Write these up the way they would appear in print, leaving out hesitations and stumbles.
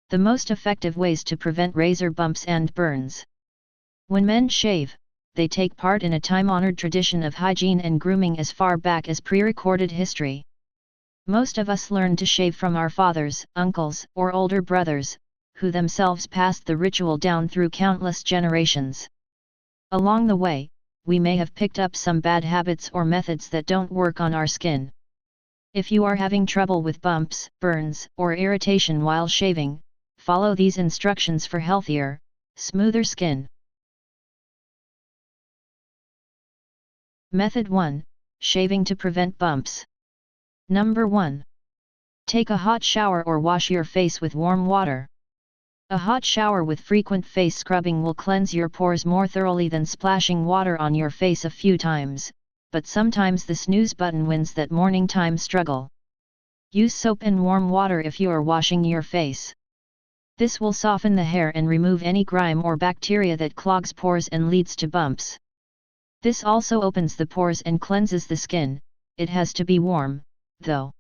The most effective ways to prevent razor bumps and burns. When men shave, they take part in a time-honored tradition of hygiene and grooming as far back as pre-recorded history. Most of us learned to shave from our fathers, uncles, or older brothers, who themselves passed the ritual down through countless generations. Along the way, we may have picked up some bad habits or methods that don't work on our skin. If you are having trouble with bumps, burns, or irritation while shaving, follow these instructions for healthier, smoother skin. Method 1. Shaving to prevent bumps. Number 1. Take a hot shower or wash your face with warm water. A hot shower with frequent face scrubbing will cleanse your pores more thoroughly than splashing water on your face a few times, but sometimes the snooze button wins that morning time struggle. Use soap and warm water if you are washing your face. This will soften the hair and remove any grime or bacteria that clogs pores and leads to bumps. This also opens the pores and cleanses the skin. It has to be warm, though.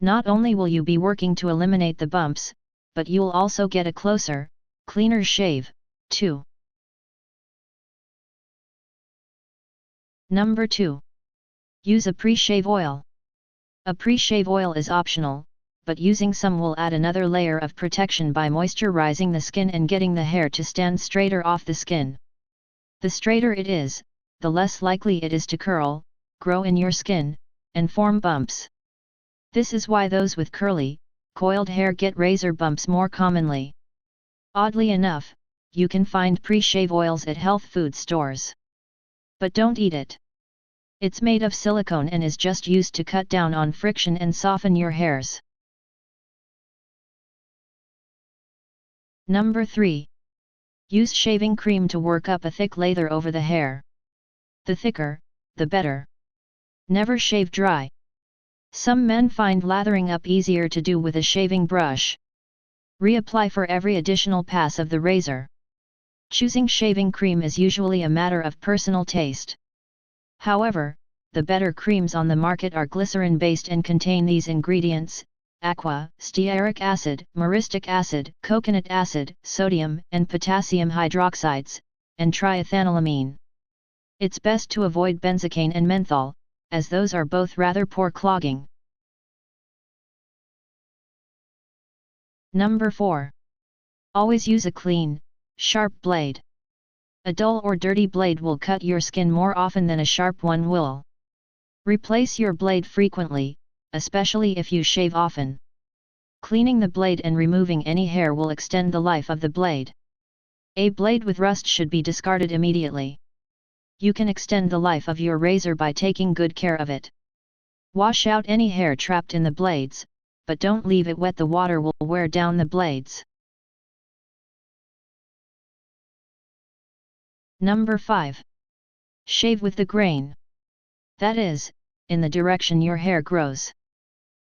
Not only will you be working to eliminate the bumps, but you'll also get a closer, cleaner shave, too. Number 2. Use a pre-shave oil. A pre-shave oil is optional, but using some will add another layer of protection by moisturizing the skin and getting the hair to stand straighter off the skin. The straighter it is, the less likely it is to curl, grow in your skin, and form bumps. This is why those with curly, coiled hair get razor bumps more commonly. Oddly enough, you can find pre-shave oils at health food stores. But don't eat it. It's made of silicone and is just used to cut down on friction and soften your hairs. Number 3. Use shaving cream to work up a thick lather over the hair. The thicker, the better. Never shave dry. Some men find lathering up easier to do with a shaving brush. Reapply for every additional pass of the razor. Choosing shaving cream is usually a matter of personal taste. However, the better creams on the market are glycerin-based and contain these ingredients: aqua, stearic acid, myristic acid, coconut acid, sodium and potassium hydroxides, and triethanolamine. It's best to avoid benzocaine and menthol, as those are both rather pore clogging. Number 4. Always use a clean, sharp blade. A dull or dirty blade will cut your skin more often than a sharp one will. Replace your blade frequently, especially if you shave often. Cleaning the blade and removing any hair will extend the life of the blade. A blade with rust should be discarded immediately. You can extend the life of your razor by taking good care of it. Wash out any hair trapped in the blades, but don't leave it wet. The water will wear down the blades. Number 5. Shave with the grain. That is, in the direction your hair grows.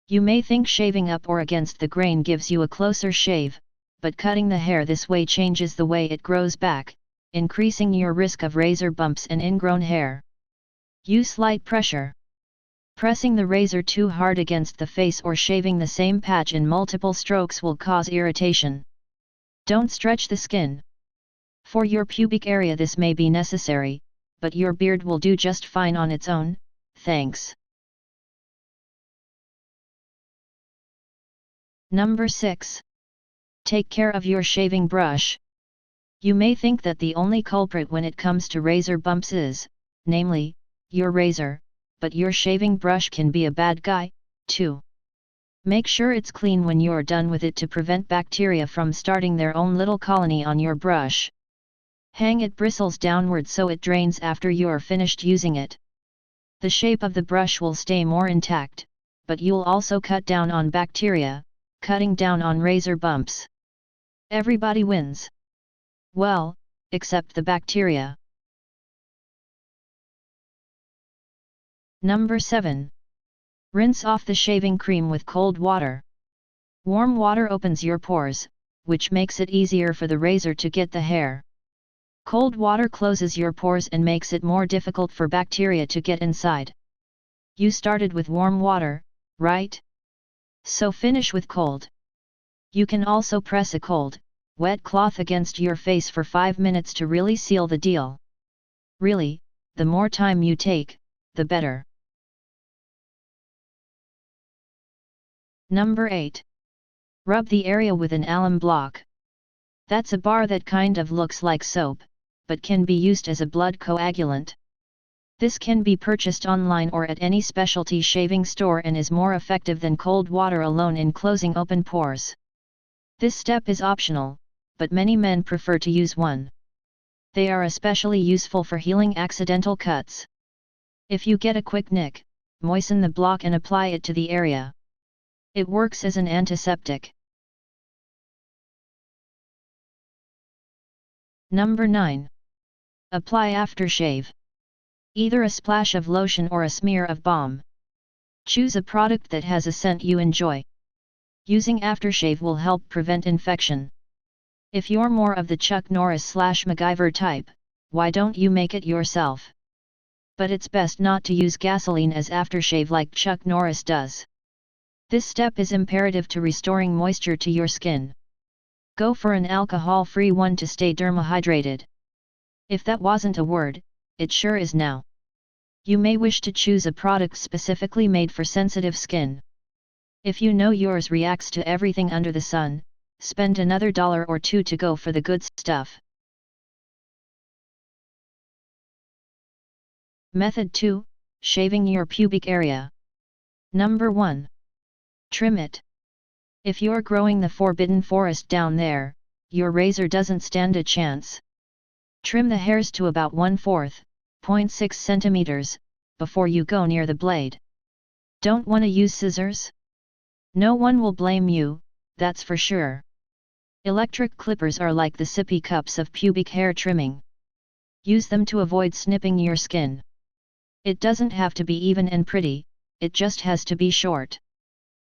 You may think shaving up or against the grain gives you a closer shave, but cutting the hair this way changes the way it grows back, increasing your risk of razor bumps and ingrown hair. Use light pressure. Pressing the razor too hard against the face or shaving the same patch in multiple strokes will cause irritation. Don't stretch the skin. For your pubic area this may be necessary, but your beard will do just fine on its own, thanks. Number 6. Take care of your shaving brush. You may think that the only culprit when it comes to razor bumps is, namely, your razor, but your shaving brush can be a bad guy, too. Make sure it's clean when you're done with it to prevent bacteria from starting their own little colony on your brush. Hang it bristles downward so it drains after you're finished using it. The shape of the brush will stay more intact, but you'll also cut down on bacteria, cutting down on razor bumps. Everybody wins. Well, except the bacteria. Number 7. Rinse off the shaving cream with cold water. Warm water opens your pores, which makes it easier for the razor to get the hair. Cold water closes your pores and makes it more difficult for bacteria to get inside. You started with warm water, right? So finish with cold. You can also press a cold, wet cloth against your face for 5 minutes to really seal the deal. Really, the more time you take, the better. Number 8. Rub the area with an alum block. That's a bar that kind of looks like soap, but can be used as a blood coagulant. This can be purchased online or at any specialty shaving store and is more effective than cold water alone in closing open pores. This step is optional, but many men prefer to use one. They are especially useful for healing accidental cuts. If you get a quick nick, moisten the block and apply it to the area. It works as an antiseptic. Number 9. Apply aftershave. Either a splash of lotion or a smear of balm. Choose a product that has a scent you enjoy. Using aftershave will help prevent infection. If you're more of the Chuck Norris/MacGyver type, why don't you make it yourself? But it's best not to use gasoline as aftershave like Chuck Norris does. This step is imperative to restoring moisture to your skin. Go for an alcohol-free one to stay dermahydrated. If that wasn't a word, it sure is now. You may wish to choose a product specifically made for sensitive skin. If you know yours reacts to everything under the sun, spend another $1 or $2 to go for the good stuff. Method 2. Shaving your pubic area. Number 1. Trim it. If you're growing the forbidden forest down there, your razor doesn't stand a chance. Trim the hairs to about 1/4, 0.6 centimeters, before you go near the blade. Don't want to use scissors? No one will blame you, that's for sure. Electric clippers are like the sippy cups of pubic hair trimming. Use them to avoid snipping your skin. It doesn't have to be even and pretty, it just has to be short.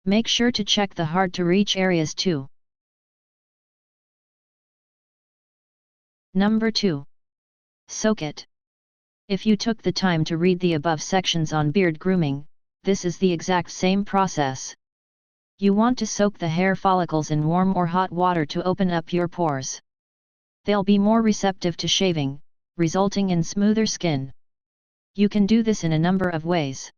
Make sure to check the hard-to-reach areas too. Number 2. Soak it. If you took the time to read the above sections on beard grooming, this is the exact same process. You want to soak the hair follicles in warm or hot water to open up your pores. They'll be more receptive to shaving, resulting in smoother skin. You can do this in a number of ways.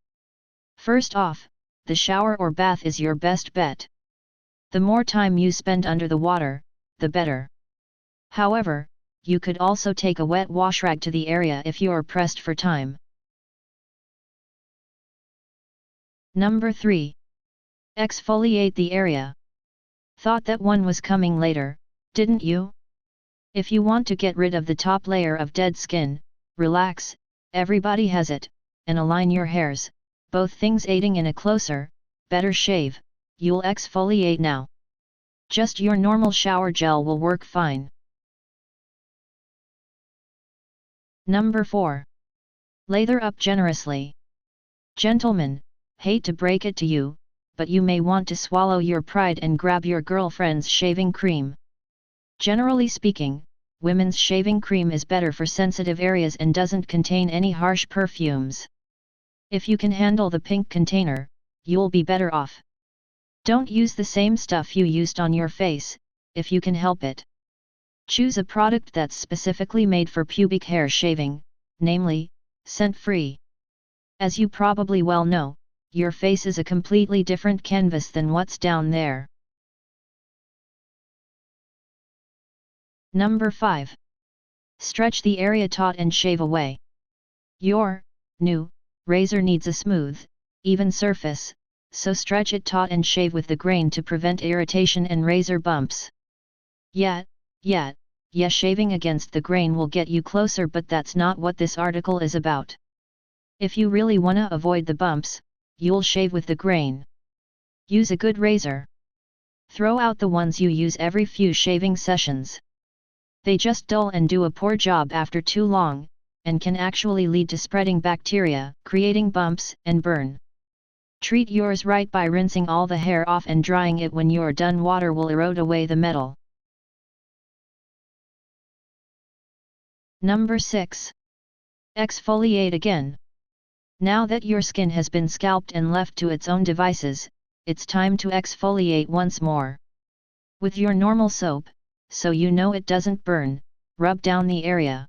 First off, the shower or bath is your best bet. The more time you spend under the water, the better. However, you could also take a wet wash rag to the area if you're pressed for time. Number 3. Exfoliate the area. Thought that one was coming later, didn't you? If you want to get rid of the top layer of dead skin, relax, everybody has it, and align your hairs, both things aiding in a closer, better shave. You'll exfoliate now. Just your normal shower gel will work fine. Number 4. Lather up generously. Gentlemen, hate to break it to you, but you may want to swallow your pride and grab your girlfriend's shaving cream. Generally speaking, women's shaving cream is better for sensitive areas and doesn't contain any harsh perfumes. If you can handle the pink container, you'll be better off. Don't use the same stuff you used on your face, if you can help it. Choose a product that's specifically made for pubic hair shaving, namely, scent-free. As you probably well know, your face is a completely different canvas than what's down there. Number 5. Stretch the area taut and shave away. Your new razor needs a smooth, even surface, so stretch it taut and shave with the grain to prevent irritation and razor bumps. Yeah, shaving against the grain will get you closer, but that's not what this article is about. If you really wanna avoid the bumps, you'll shave with the grain. Use a good razor. Throw out the ones you use every few shaving sessions. They just dull and do a poor job after too long, and can actually lead to spreading bacteria, creating bumps and burn. Treat yours right by rinsing all the hair off and drying it. When you're done, water will erode away the metal. Number 6. Exfoliate again. Now that your skin has been scalped and left to its own devices, it's time to exfoliate once more. With your normal soap, so you know it doesn't burn, rub down the area.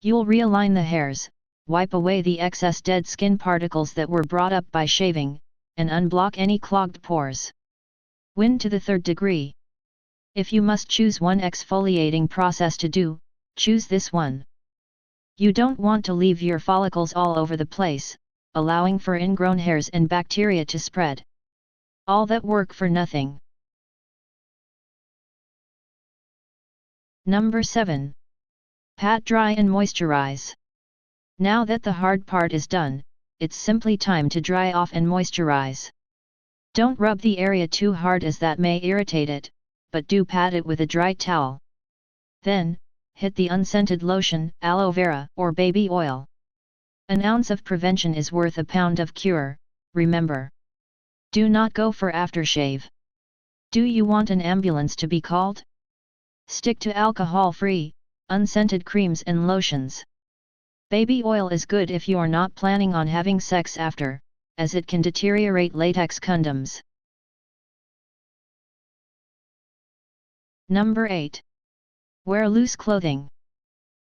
You'll realign the hairs, wipe away the excess dead skin particles that were brought up by shaving, and unblock any clogged pores. Win to the third degree. If you must choose one exfoliating process to do, choose this one. You don't want to leave your follicles all over the place, allowing for ingrown hairs and bacteria to spread. All that work for nothing. Number 7. Pat dry and moisturize. Now that the hard part is done, it's simply time to dry off and moisturize. Don't rub the area too hard as that may irritate it, but do pat it with a dry towel. Then, hit the unscented lotion, aloe vera, or baby oil. An ounce of prevention is worth a pound of cure, remember. Do not go for aftershave. Do you want an ambulance to be called? Stick to alcohol-free, unscented creams and lotions. Baby oil is good if you're not planning on having sex after, as it can deteriorate latex condoms. Number 8. Wear loose clothing.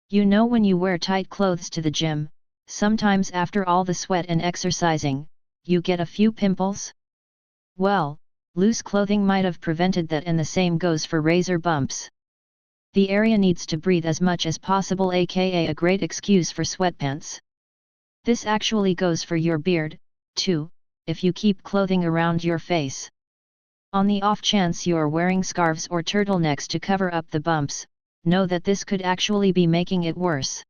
You know when you wear tight clothes to the gym, sometimes after all the sweat and exercising, you get a few pimples? Well, loose clothing might have prevented that, and the same goes for razor bumps. The area needs to breathe as much as possible, aka a great excuse for sweatpants. This actually goes for your beard, too, if you keep clothing around your face. On the off chance you're wearing scarves or turtlenecks to cover up the bumps, know that this could actually be making it worse.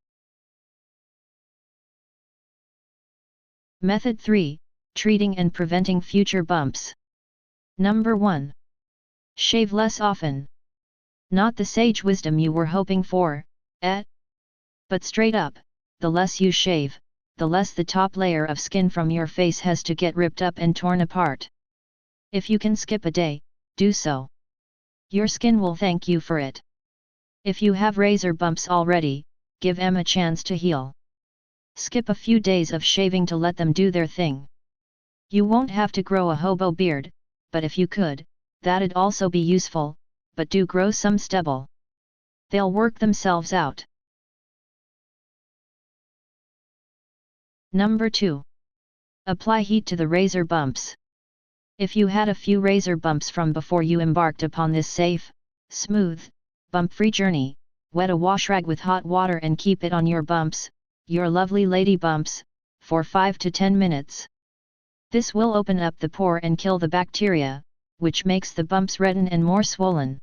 Method 3. Treating and preventing future bumps. Number 1. Shave less often. Not the sage wisdom you were hoping for, but straight up, the less you shave, the less the top layer of skin from your face has to get ripped up and torn apart. If you can skip a day, do so. Your skin will thank you for it. If you have razor bumps already, give them a chance to heal. Skip a few days of shaving to let them do their thing. You won't have to grow a hobo beard, but if you could, that'd also be useful, but do grow some stubble. They'll work themselves out. Number 2. Apply heat to the razor bumps. If you had a few razor bumps from before you embarked upon this safe, smooth, bump-free journey, wet a wash rag with hot water and keep it on your bumps, your lovely lady bumps, for 5 to 10 minutes. This will open up the pore and kill the bacteria, which makes the bumps redden and more swollen.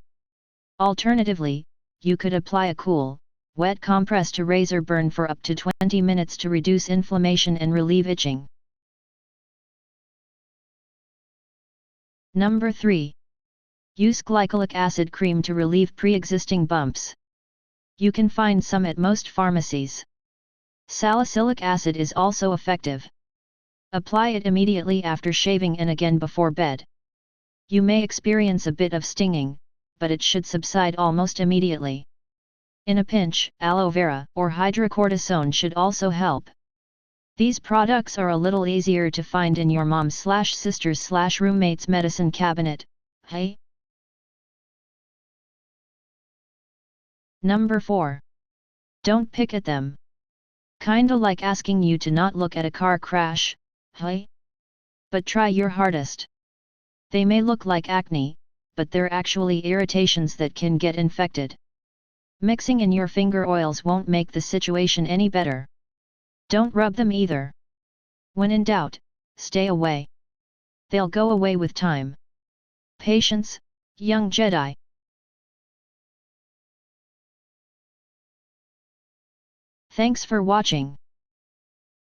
Alternatively, you could apply a cool, wet compress to razor burn for up to 20 minutes to reduce inflammation and relieve itching. Number 3. Use glycolic acid cream to relieve pre-existing bumps. You can find some at most pharmacies. Salicylic acid is also effective. Apply it immediately after shaving and again before bed. You may experience a bit of stinging, but it should subside almost immediately. In a pinch, aloe vera or hydrocortisone should also help. These products are a little easier to find in your mom's/sister's/roommate's medicine cabinet. Hey? Number 4. Don't pick at them. Kinda like asking you to not look at a car crash, hey? But try your hardest. They may look like acne, but they're actually irritations that can get infected. Mixing in your finger oils won't make the situation any better. Don't rub them either. When in doubt, stay away. They'll go away with time. Patience, young Jedi. Thanks for watching.